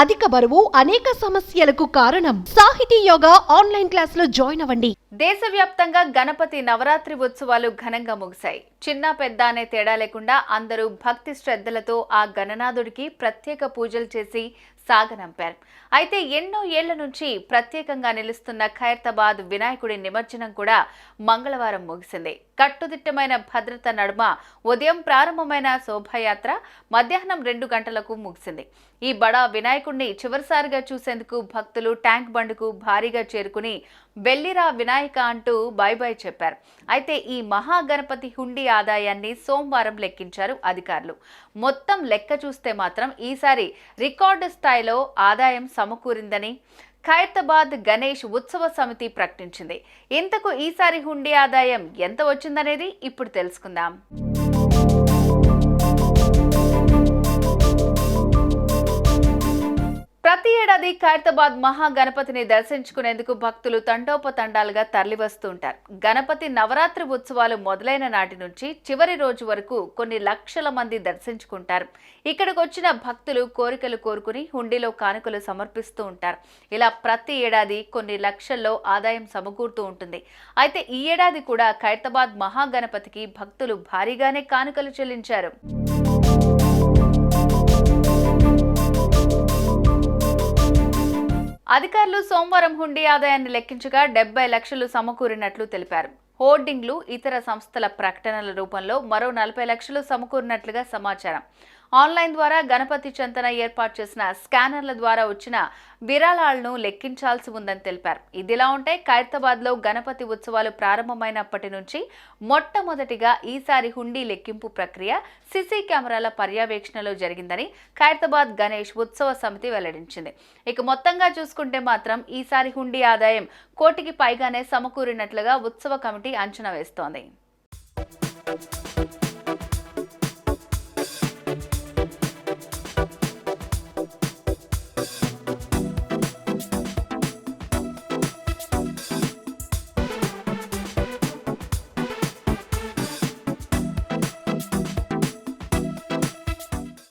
అధిక బరువు అనేక సమస్యలకు కారణం. సాహితీ యోగా ఆన్లైన్ క్లాసులో జాయిన్ అవ్వండి. దేశవ్యాప్తంగా గణపతి నవరాత్రి ఉత్సవాలు ఘనంగా ముగిశాయి. చిన్న పెద్ద అనే తేడా లేకుండా అందరూ భక్తి శ్రద్ధలతో ఆ గణనాథుడికి ప్రత్యేక పూజలు చేసి సాగనంపారు. అయితే ఎన్నో ఏళ్ల నుంచి ప్రత్యేకంగా నిలుస్తున్న ఖైరతాబాద్ వినాయకుడి నిమజ్జనం కూడా మంగళవారం ముగిసింది. కట్టుదిట్టమైన భద్రత నడుమ ఉదయం ప్రారంభమైన శోభాయాత్ర మధ్యాహ్నం 2 గంటలకు ముగిసింది. ఈ బడా వినాయకుడిని చివరిసారిగా చూసేందుకు భక్తులు ట్యాంక్ బండ్కు భారీగా చేరుకుని వెల్లిరా వినాయక అంటూ బై బై చెప్పారు. అయితే ఈ మహాగణపతి హుండీ ఆదాయాన్ని సోమవారం లెక్కించారు అధికారులు. మొత్తం లెక్క చూస్తే మాత్రం ఈసారి రికార్డు స్థాయిలో ఆదాయం సమకూరిందని ఖైరతాబాద్ గణేష్ ఉత్సవ సమితి ప్రకటించింది. ఇంతకు ఈసారి హుండీ ఆదాయం ఎంత వచ్చిందనేది ఇప్పుడు తెలుసుకుందాం. ప్రతి ఏడాది ఖైరతాబాద్ మహాగణపతిని దర్శించుకునేందుకు భక్తులు తండోపతండాలుగా తరలివస్తుంటారు. గణపతి నవరాత్రి ఉత్సవాలు మొదలైన నాటి నుంచి చివరి రోజు వరకు కొన్ని లక్షల మంది దర్శించుకుంటారు. ఇక్కడికి వచ్చిన భక్తులు కోరికలు కోరుకుని హుండీలో కానుకలు సమర్పిస్తూ ఉంటారు. ఇలా ప్రతి ఏడాది కొన్ని లక్షల్లో ఆదాయం సమకూరుతూ ఉంటుంది. అయితే ఈ ఏడాది కూడా ఖైరతాబాద్ మహాగణపతికి భక్తులు భారీగానే కానుకలు చెల్లించారు. అధికారులు సోమవారం హుండీ ఆదాయాన్ని లెక్కించగా 70 లక్షలు సమకూరినట్లు తెలిపారు. హోర్డింగ్లు, ఇతర సంస్థల ప్రకటనల రూపంలో మరో 40 లక్షలు సమకూరినట్లుగా సమాచారం. ఆన్లైన్ ద్వారా గణపతి చెంతన ఏర్పాటు చేసిన స్కానర్ల ద్వారా వచ్చిన విరాళాలను లెక్కించాల్సి ఉందని తెలిపారు. ఇదిలా ఉంటే ఖైరతాబాద్లో గణపతి ఉత్సవాలు ప్రారంభమైనప్పటి నుంచి మొట్టమొదటిగా ఈసారి హుండీ లెక్కింపు ప్రక్రియ సీసీ కెమెరాల పర్యవేక్షణలో జరిగిందని ఖైరతాబాద్ గణేష్ ఉత్సవ సమితి వెల్లడించింది. ఇక మొత్తంగా చూసుకుంటే మాత్రం ఈసారి హుండీ ఆదాయం 1 కోటికి పైగానే సమకూరినట్లుగా ఉత్సవ కమిటీ అంచనా వేస్తోంది.